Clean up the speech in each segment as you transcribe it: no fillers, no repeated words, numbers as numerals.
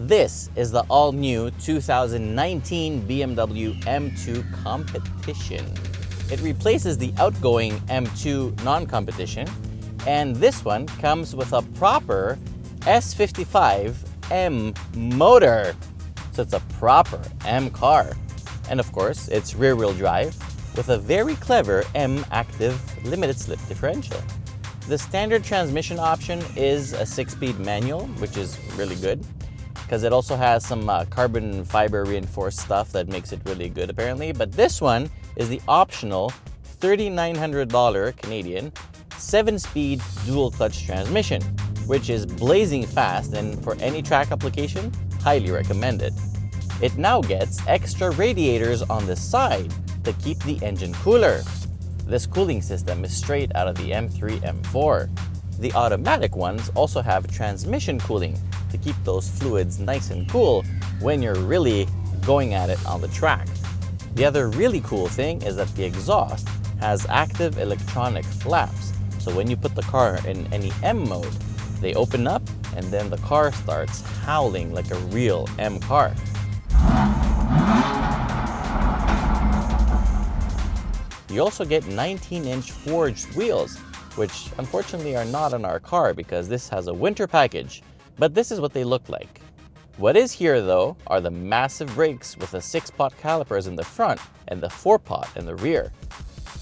This is the all-new 2019 BMW M2 Competition. It replaces the outgoing M2 non-competition, and this one comes with a proper S55 M motor. So it's a proper M car. And of course, it's rear-wheel drive with a very clever M active limited slip differential. The standard transmission option is a 6-speed manual, which is really good because it also has some carbon fiber reinforced stuff that makes it really good apparently. But this one is the optional $3,900 Canadian 7-speed dual clutch transmission, which is blazing fast and for any track application, highly recommended. It now gets extra radiators on the side to keep the engine cooler. This cooling system is straight out of the M3, M4. The automatic ones also have transmission cooling to keep those fluids nice and cool when you're really going at it on the track. The other really cool thing is that the exhaust has active electronic flaps. So when you put the car in any M mode, they open up and then the car starts howling like a real M car. You also get 19-inch forged wheels, which unfortunately are not on our car because this has a winter package, but this is what they look like. What is here though are the massive brakes with the 6-pot calipers in the front and the 4-pot in the rear.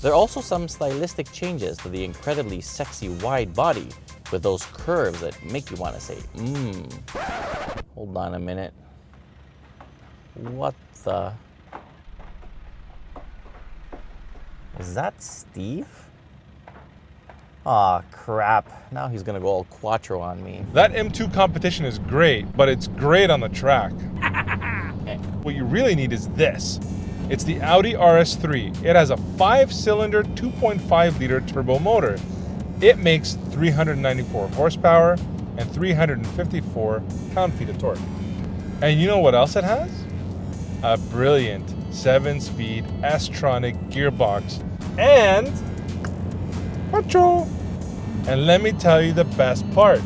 There are also some stylistic changes to the incredibly sexy wide body with those curves that make you want to say, Hold on a minute. What the? Is that Steve? Aw, crap. Now he's gonna go all quattro on me. That M2 Competition is great, but it's great on the track. What you really need is this. It's the Audi RS3. It has a 5-cylinder, 2.5-liter turbo motor. It makes 394 horsepower and 354 pound-feet of torque. And you know what else it has? A brilliant 7-speed S-tronic gearbox and quattro. And let me tell you the best part.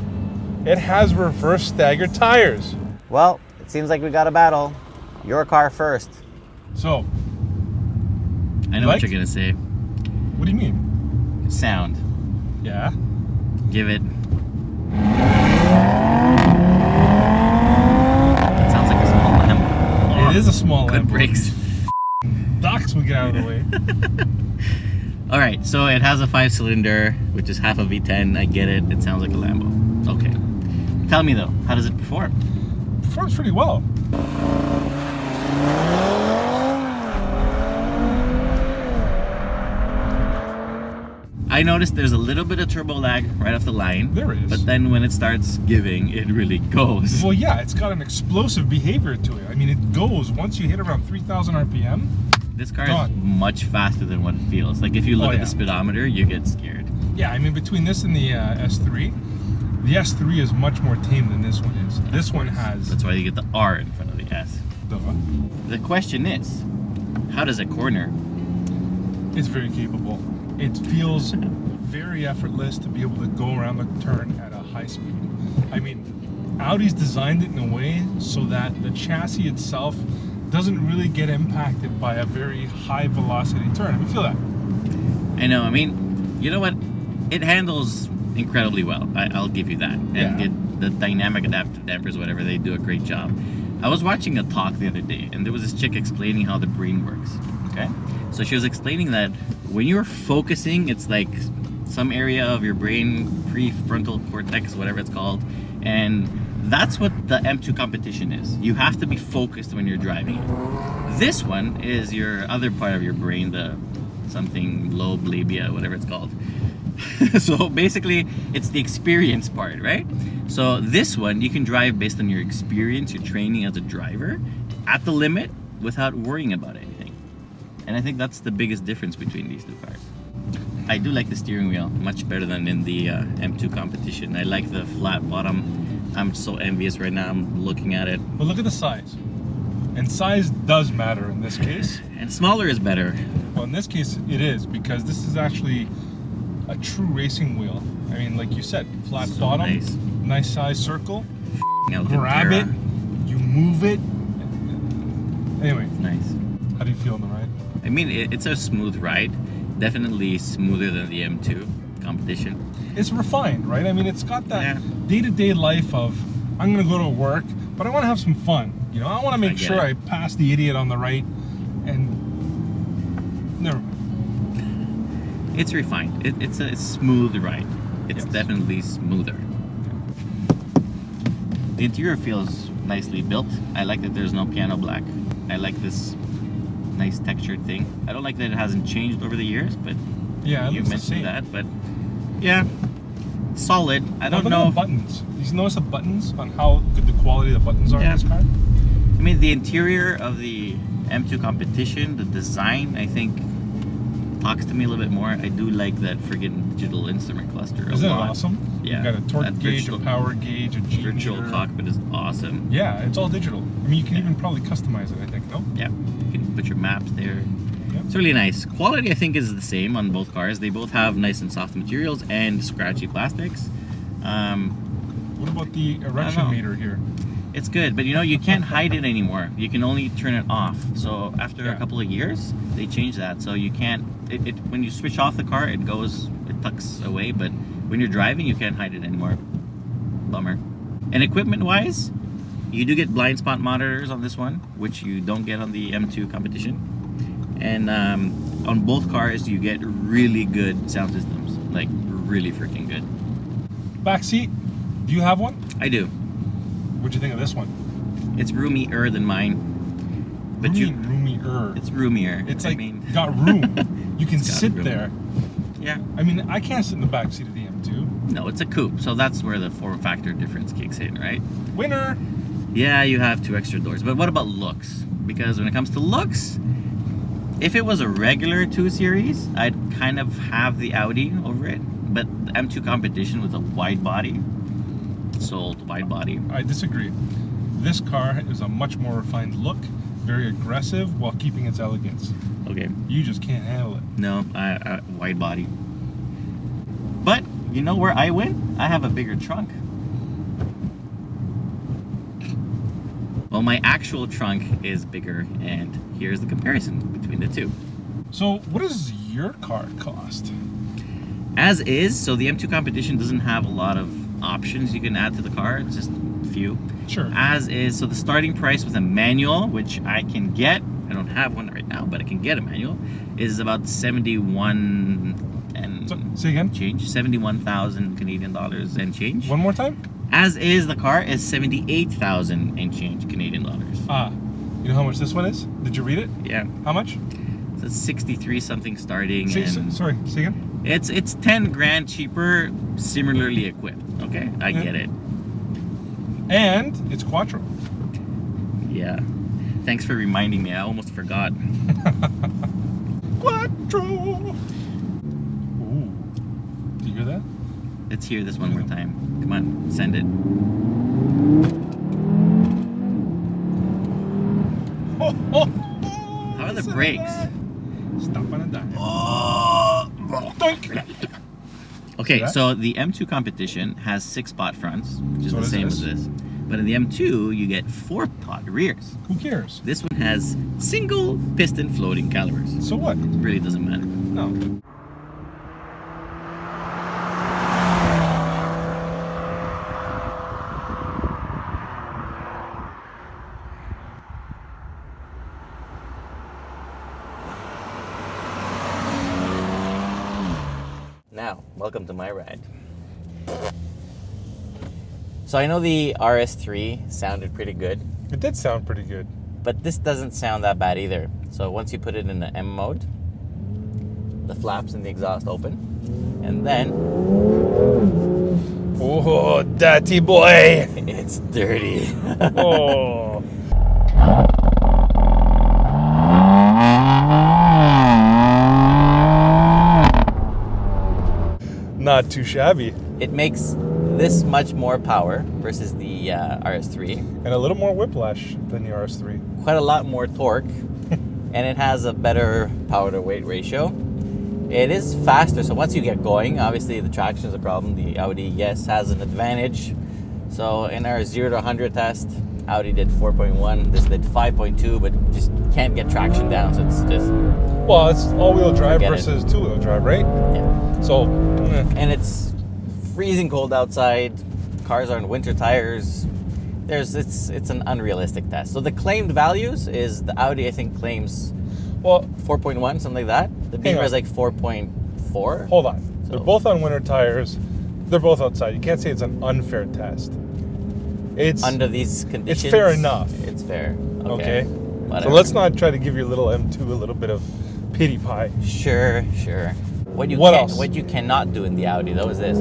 It has reverse staggered tires. Well, it seems like we got a battle. Your car first. So, I know what you're gonna say. What do you mean? Sound. Yeah. Give it. It sounds like a small Lambo. It is a small Good Lambo. brakes. Docks will get out of the way. All right, so it has a 5-cylinder, which is half a V10. I get it. It sounds like a Lambo. Okay. Tell me though, how does it perform? Performs pretty well. I noticed there's a little bit of turbo lag right off the line. There is. But then when it starts giving, it really goes. Well, yeah, it's got an explosive behavior to it. I mean, it goes once you hit around 3,000 RPM. This car is much faster than what it feels. Like if you look at the speedometer, you get scared. Yeah, I mean, between this and the S3, the S3 is much more tame than this one is. This one has... That's why you get the R in front of the S. The question is, how does it corner? It's very capable. It feels very effortless to be able to go around the turn at a high speed. I mean, Audi's designed it in a way so that the chassis itself doesn't really get impacted by a very high velocity turn. I mean, feel that. I know. I mean, you know what? It handles incredibly well. I'll give you that. And the dynamic adaptive dampers, whatever, they do a great job. I was watching a talk the other day, and there was this chick explaining how the brain works. Okay, so she was explaining that when you're focusing, it's like some area of your brain, prefrontal cortex, whatever it's called, and that's what the M2 Competition is. You have to be focused when you're driving it. This one is your other part of your brain, the something lobe labia, whatever it's called. So basically, it's the experience part, right? So this one, you can drive based on your experience, your training as a driver, at the limit, without worrying about anything. And I think that's the biggest difference between these two cars. I do like the steering wheel much better than in the M2 Competition. I like the flat bottom. I'm so envious right now. I'm looking at it. But look at the size. And size does matter in this case. And smaller is better. Well, in this case, it is, because this is actually a true racing wheel. I mean, like you said, flat bottom, nice size circle. Grab it, you move it. Anyway, It's nice. how do you feel on the ride? I mean, it's a smooth ride. Definitely smoother than the M2 Competition. It's refined, right? I mean, it's got that Yeah. day-to-day life of, I'm gonna go to work, but I want to have some fun. You know, I want to make get sure it. I pass the idiot on the right, and never mind. It's refined. It's a smooth ride. It's Yes. definitely smoother. The interior feels nicely built. I like that there's no piano black. I like this nice textured thing. I don't like that it hasn't changed over the years, but Yeah, it you looks the same. mentioned that. But yeah, it's solid. I don't Look know. at the buttons. You notice the buttons on how good the quality of the buttons are Yeah. in this car? I mean, the interior of the M2 Competition, the design, I think, talks to me a little bit more. I do like that friggin' digital instrument cluster a Isn't it lot. awesome? Yeah. You got a torque That gauge, virtual- a power gauge, a G Virtual meter. cockpit is awesome. Yeah, it's all digital. I mean, you can even probably customize it, I think, no? Yeah, you can put your maps there. Yep. It's really nice. Quality, I think, is the same on both cars. They both have nice and soft materials and scratchy plastics. What about the erection know. meter here? It's good, but you know, you can't hide it anymore. You can only turn it off. So after Yeah. a couple of years, they changed that. So you can't, when you switch off the car, it tucks away, but when you're driving, you can't hide it anymore. Bummer. And equipment-wise, you do get blind spot monitors on this one, which you don't get on the M2 Competition. And on both cars, you get really good sound systems, like really freaking good. Back seat, do you have one? I do. What'd you think of this one? It's roomier than mine, but Roomier. it's roomier. It's I like mean, got room. You can It's got sit room. there. yeah. I mean, I can't sit in the back seat of the M2. No, it's a coupe, so that's where the form factor difference kicks in, right? Winner. Yeah, you have 2 extra doors, but what about looks? Because when it comes to looks, if it was a regular 2 Series, I'd kind of have the Audi over it. But the M2 Competition with a wide body, sold wide body. I disagree. This car is a much more refined look, very aggressive while keeping its elegance. Okay, You just can't handle it. no, wide body. But you know where I win? I have a bigger trunk. Well, my actual trunk is bigger, and here's the comparison between the two. So, what does your car cost? As is, so the M2 Competition doesn't have a lot of options you can add to the car. It's just a few. Sure. As is, so the starting price with a manual, which I can get, I don't have one right now, but I can get a manual, is about 71 and Say again. change, 71,000 Canadian dollars and change. One more time. As is, the car is 78,000 and change Canadian dollars. You know how much this one is? Did you read it? Yeah, How much? so it's 63 something starting, Say, and sorry, say again. it's 10 grand cheaper, similarly equipped. Okay, I Yeah. get it. And it's quattro. Yeah. Thanks for reminding me. I almost forgot. Quattro. Ooh. Do you hear that? Let's hear this one more time. Come on, send it. How are the brakes? Stop on a dime. Okay, that? so the M2 Competition has 6-spot fronts, which is So the does same this. as this. But in the M2, you get 4-pot rears. Who cares? This one has single piston floating calipers. So what? It really doesn't matter. No. Now, welcome to my ride. So I know the RS3 sounded pretty good, It did sound pretty good. but this doesn't sound that bad either. So once you put it in the M mode, the flaps and the exhaust open, and then Oh, daddy boy. it's dirty. Oh. Not too shabby. It makes this much more power versus the RS3. And a little more whiplash than the RS3. Quite a lot more torque, and it has a better power to weight ratio. It is faster, so once you get going, obviously the traction is a problem. The Audi, yes, has an advantage. So in our 0 to 100 test, Audi did 4.1, this did 5.2, but just can't get traction down, so it's just... Well, it's all-wheel drive Forget versus two-wheel drive, right? Yeah. So, And it's freezing cold outside, cars are on winter tires. It's an unrealistic test. So the claimed values is the Audi, I think, claims 4.1, something like that. The Beamer is like 4.4. Hold on. So. They're both on winter tires. They're both outside. You can't say it's an unfair test. It's under these conditions. It's fair enough. It's fair. Okay. Whatever. So let's not try to give your little M2 a little bit of pity pie. Sure. What else? What you cannot do in the Audi, though, is this.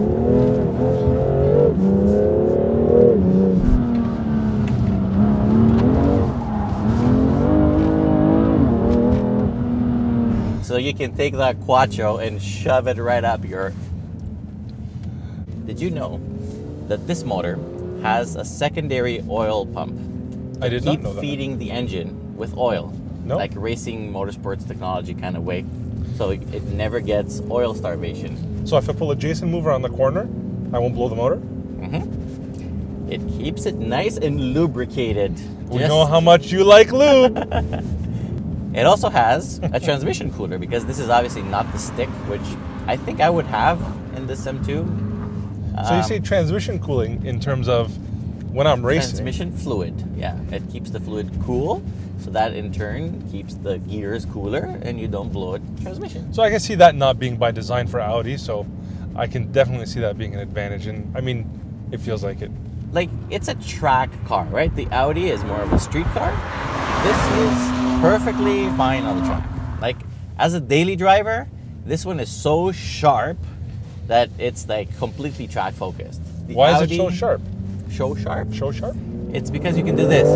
So you can take that Quattro and shove it right up your... Did you know that this motor has a secondary oil pump? I did not know that. Feeding the engine with oil. No. Like racing motorsports technology kind of way. So it never gets oil starvation. So if I pull a Jason mover on the corner, I won't blow the motor? Mm-hmm. It keeps it nice and lubricated. We know how much you like lube. It also has a transmission cooler, because this is obviously not the stick, which I think I would have in this M2. So you say transmission cooling in terms of when I'm racing? Transmission fluid, yeah. It keeps the fluid cool, so that in turn keeps the gears cooler and you don't blow a transmission. So I can see that not being by design for Audi, so I can definitely see that being an advantage. And I mean, it feels like it. Like, it's a track car, right? The Audi is more of a street car. This is perfectly fine on the track. Like, as a daily driver, this one is so sharp that it's like completely track focused. Why is it so sharp? So sharp? So sharp? It's because you can do this.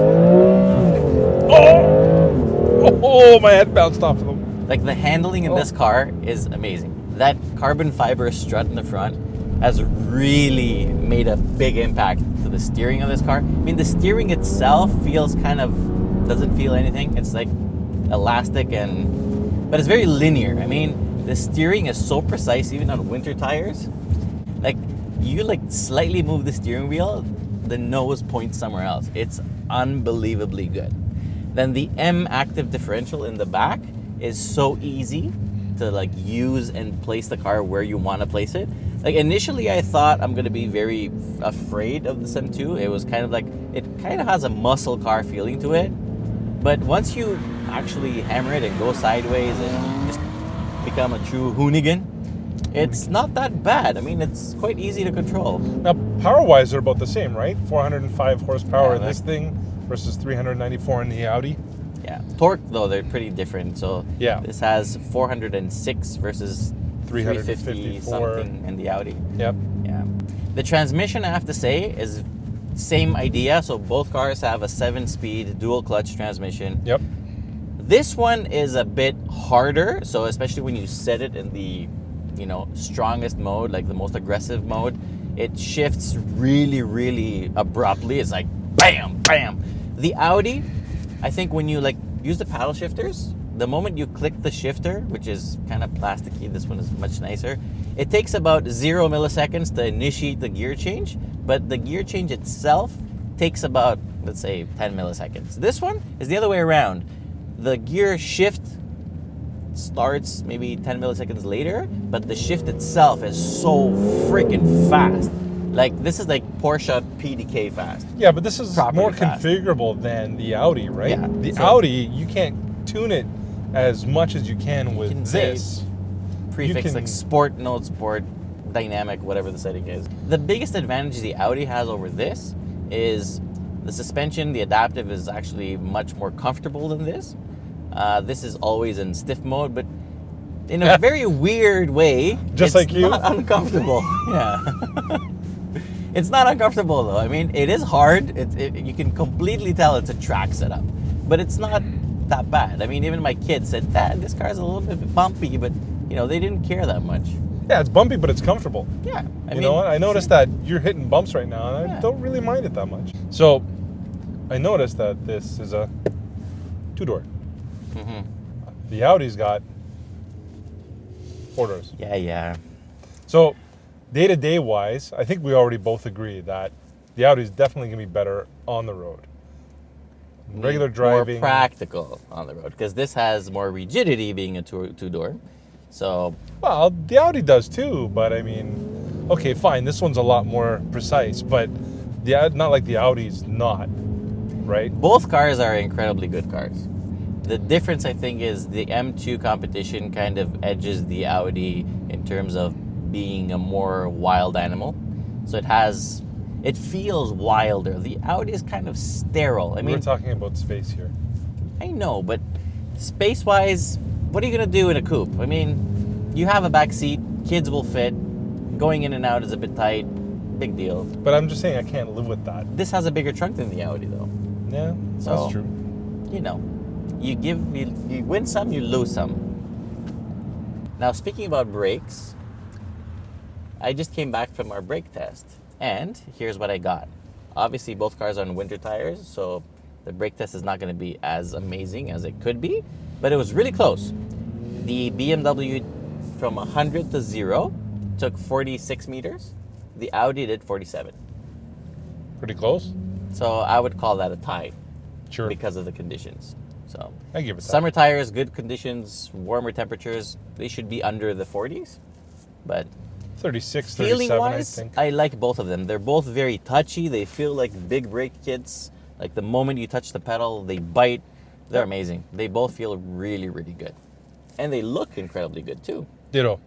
Oh, my head bounced off of them. Like, the handling in this car is amazing. That carbon fiber strut in the front has really made a big impact to the steering of this car. I mean, the steering itself feels doesn't feel anything. It's like elastic but it's very linear. I mean, the steering is so precise even on winter tires. Like, you slightly move the steering wheel, the nose points somewhere else. It's unbelievably good. Then the M active differential in the back is so easy to use and place the car where you want to place it. Like, initially I thought I'm going to be very afraid of the M2. It was it kind of has a muscle car feeling to it. But once you actually hammer it and go sideways and just become a true hoonigan, it's not that bad. I mean, it's quite easy to control. Now, power-wise, they're about the same, right? 405 horsepower in this thing versus 394 in the Audi. Yeah. Torque, though, they're pretty different. So yeah, this has 406 versus 350 something in the Audi. Yep. Yeah. The transmission, I have to say, is same idea. So both cars have a 7-speed dual clutch transmission. Yep. This one is a bit harder. So especially when you set it in the, strongest mode, like the most aggressive mode, it shifts really, really abruptly. It's like bam, bam. The Audi, I think when you use the paddle shifters, the moment you click the shifter, which is kind of plasticky, this one is much nicer, it takes about 0 milliseconds to initiate the gear change, but the gear change itself takes about, let's say, 10 milliseconds. This one is the other way around. The gear shift starts maybe 10 milliseconds later, but the shift itself is so freaking fast. Like, this is like Porsche PDK fast. Yeah, but this is more fast. configurable than the Audi, right? Yeah. The Audi, you can't tune it as much as you can with this. Prefix like sport, no sport, dynamic, whatever the setting is. The biggest advantage the Audi has over this is the suspension. The adaptive is actually much more comfortable than this. This is always in stiff mode, but in a very weird way, just like you, not uncomfortable. Yeah. It's not uncomfortable though. I mean, it is hard. You can completely tell it's a track setup, but it's not that bad. I mean, even my kids said, "Dad, this car's a little bit bumpy," but they didn't care that much. Yeah, it's bumpy, but it's comfortable. Yeah. I mean, I noticed that you're hitting bumps right now, and I don't really mind it that much. So, I noticed that this is a 2-door. Mm-hmm. The Audi's got 4 doors. Yeah. So, day-to-day wise, I think we already both agree that the Audi is definitely going to be better on the road. regular driving. More practical on the road, because this has more rigidity being a two-door. So, well, the Audi does too, but I mean, okay, fine. This one's a lot more precise, but not like the Audi's not, right? both cars are incredibly good cars. The difference, I think, is the M2 Competition kind of edges the Audi in terms of being a more wild animal. So it feels wilder. The Audi is kind of sterile. I mean, we're talking about space here. I know, but space-wise, what are you going to do in a coupe? I mean, you have a back seat, kids will fit, going in and out is a bit tight, big deal. But I'm just saying I can't live with that. This has a bigger trunk than the Audi, though. Yeah, So, that's true. You know, you win some, you lose some. Now, speaking about brakes, I just came back from our brake test, and here's what I got. Obviously, both cars are on winter tires, so the brake test is not going to be as amazing as it could be, but it was really close. The BMW from 100 to 0 took 46 meters. The Audi did 47. Pretty close. So I would call that a tie. Sure. Because of the conditions. So I give it that. summer tires, good conditions, warmer temperatures, they should be under the 40s. But 36, 37, feeling I wise, think. I like both of them. They're both very touchy. They feel like big brake kits. Like the moment you touch the pedal, they bite. They're Yep. amazing. They both feel really, really good. And they look incredibly good too. Ditto.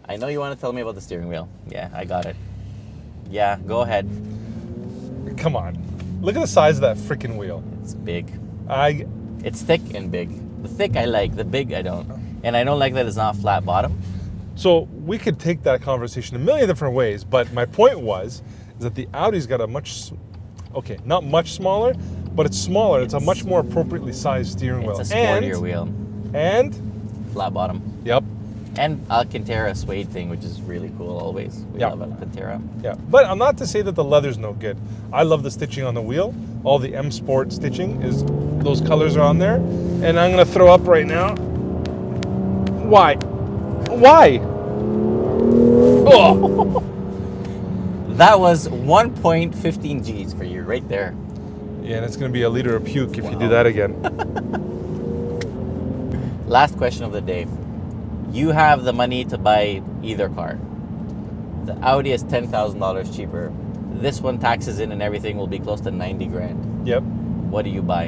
I know you want to tell me about the steering wheel. Yeah, I got it. Yeah, go ahead. Come on. Look at the size of that freaking wheel. It's big. It's It's thick and big. The thick I like, the big I don't. And I don't like that it's not flat bottom. So we could take that conversation a million different ways, but my point is that the Audi's got a not much smaller, but it's smaller. It's a much more appropriately sized steering wheel. It's a sportier wheel. And, Flat bottom. yep, And Alcantara suede thing, which is really cool always. We Yeah. love Alcantara. yeah. But I'm not to say that the leather's no good. I love the stitching on the wheel. All the M Sport stitching those colors are on there. And I'm gonna throw up right now. Why? Oh! That was 1.15 Gs for you right there. Yeah, and it's gonna be a liter of puke if you do Wow. that again. Last question of the day. You have the money to buy either car. The Audi is $10,000 cheaper. This one, taxes in and everything, will be close to 90 grand. Yep. What do you buy?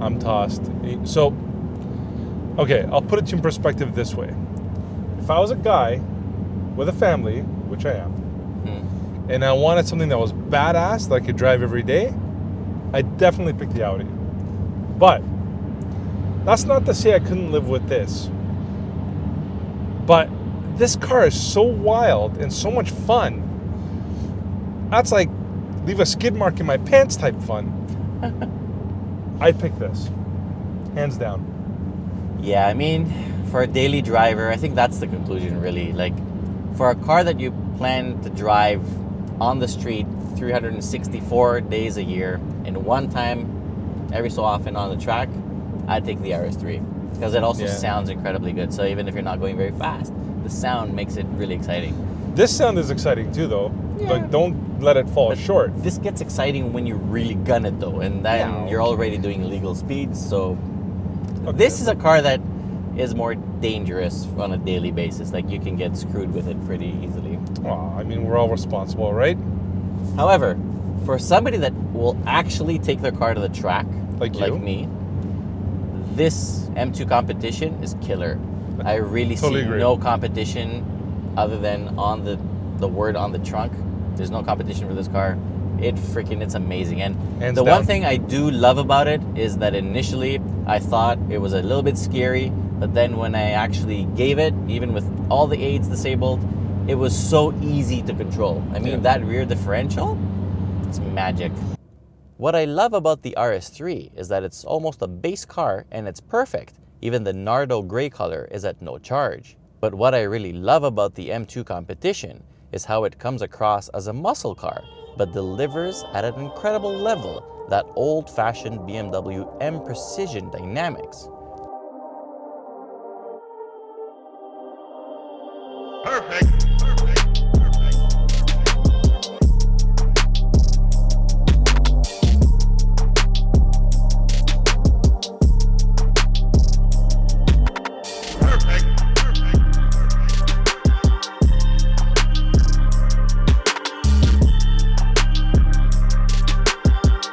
I'm tossed. So, okay, I'll put it in perspective this way. If I was a guy with a family, which I am, and I wanted something that was badass that I could drive every day, I'd definitely pick the Audi. But that's not to say I couldn't live with this. But this car is so wild and so much fun. That's like leave a skid mark in my pants type fun. I'd pick this, hands down. Yeah, I mean, for a daily driver, I think that's the conclusion, really. Like, for a car that you plan to drive on the street 364 days a year, and one time every so often on the track, I'd take the RS3. Because it also sounds incredibly good. So even if you're not going very fast, the sound makes it really exciting. This sound is exciting too, though. Yeah. Like, don't let it fall short. This gets exciting when you really gun it, though. And then you're already doing illegal speeds, so... Okay. This is a car that is more dangerous on a daily basis. Like, you can get screwed with it pretty easily. Aw, I mean, we're all responsible, right? However, for somebody that will actually take their car to the track, Like you? me, this M2 Competition is killer. I really Totally see agree. no competition other than on the word on the trunk. There's no competition for this car. It's amazing. And Hands the down. one thing I do love about it is that initially I thought it was a little bit scary, but then when I actually gave it, even with all the aids disabled, it was so easy to control. I mean, that rear differential, it's magic. What I love about the RS3 is that it's almost a base car and it's perfect. Even the Nardo gray color is at no charge. But what I really love about the M2 Competition is how it comes across as a muscle car, but delivers at an incredible level that old-fashioned BMW M Precision dynamics. Perfect.